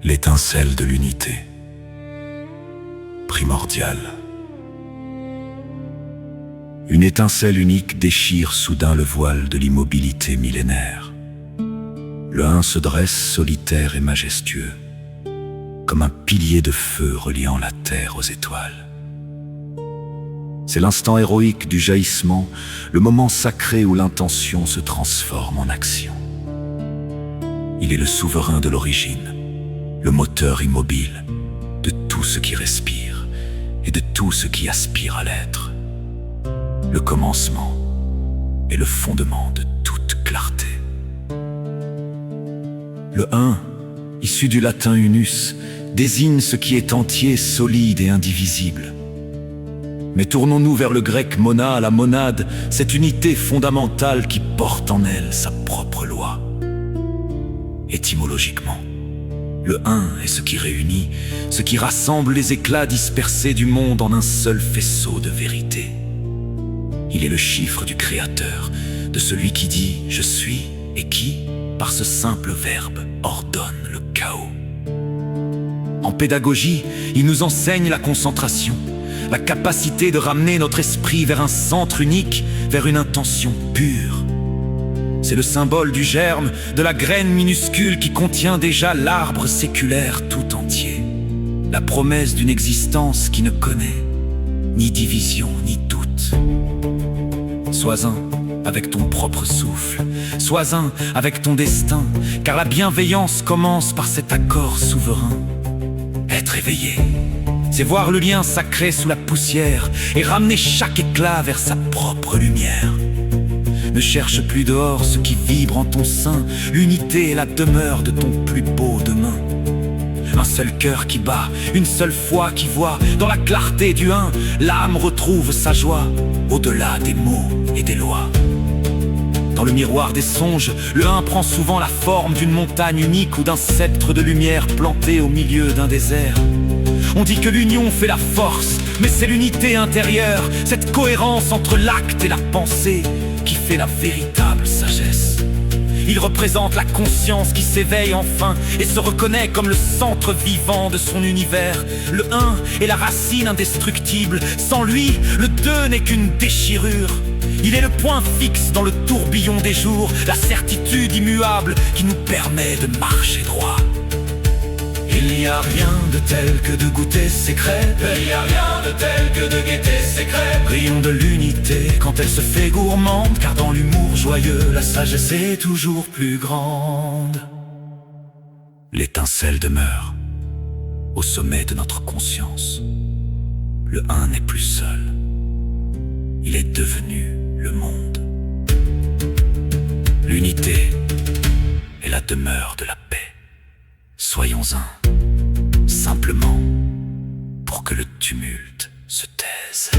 l'étincelle de l'unité, primordiale. Une étincelle unique déchire soudain le voile de l'immobilité millénaire. Le un se dresse solitaire et majestueux, comme un pilier de feu reliant la terre aux étoiles. C'est l'instant héroïque du jaillissement, le moment sacré où l'intention se transforme en action. Il est le souverain de l'origine, le moteur immobile de tout ce qui respire et de tout ce qui aspire à l'être. Le commencement et le fondement de toute clarté. Le un, issu du latin unus, désigne ce qui est entier, solide et indivisible. Mais tournons-nous vers le grec mona, la monade, cette unité fondamentale qui porte en elle sa propre loi. Étymologiquement, le un est ce qui réunit, ce qui rassemble les éclats dispersés du monde en un seul faisceau de vérité. Il est le chiffre du Créateur, de celui qui dit « je suis » et qui, par ce simple verbe, ordonne le chaos. En pédagogie, il nous enseigne la concentration, la capacité de ramener notre esprit vers un centre unique, vers une intention pure. C'est le symbole du germe, de la graine minuscule qui contient déjà l'arbre séculaire tout entier. La promesse d'une existence qui ne connaît ni division ni doute. Sois un avec ton propre souffle, sois un avec ton destin, car la bienveillance commence par cet accord souverain. Être éveillé, c'est voir le lien sacré sous la poussière et ramener chaque éclat vers sa propre lumière. Ne cherche plus dehors ce qui vibre en ton sein, l'unité est la demeure de ton plus beau demain. Un seul cœur qui bat, une seule foi qui voit, dans la clarté du un, l'âme retrouve sa joie, au-delà des mots et des lois. Dans le miroir des songes, le un prend souvent la forme d'une montagne unique ou d'un sceptre de lumière planté au milieu d'un désert. On dit que l'union fait la force, mais c'est l'unité intérieure, cette cohérence entre l'acte et la pensée, qui fait la véritable sagesse. Il représente la conscience qui s'éveille enfin et se reconnaît comme le centre vivant de son univers. Le un est la racine indestructible, sans lui, le deux n'est qu'une déchirure. Il est le point fixe dans le tourbillon des jours, la certitude immuable qui nous permet de marcher droit. Il n'y a rien de tel que de goûter ses crêpes, il n'y a rien de tel que de guetter ses crêpes. Rions de l'unité quand elle se fait gourmande, car dans l'humour joyeux, la sagesse est toujours plus grande. L'étincelle demeure au sommet de notre conscience. Le un n'est plus seul, il est devenu le monde. L'unité est la demeure de la paix. Soyons un, simplement, pour que le tumulte se taise.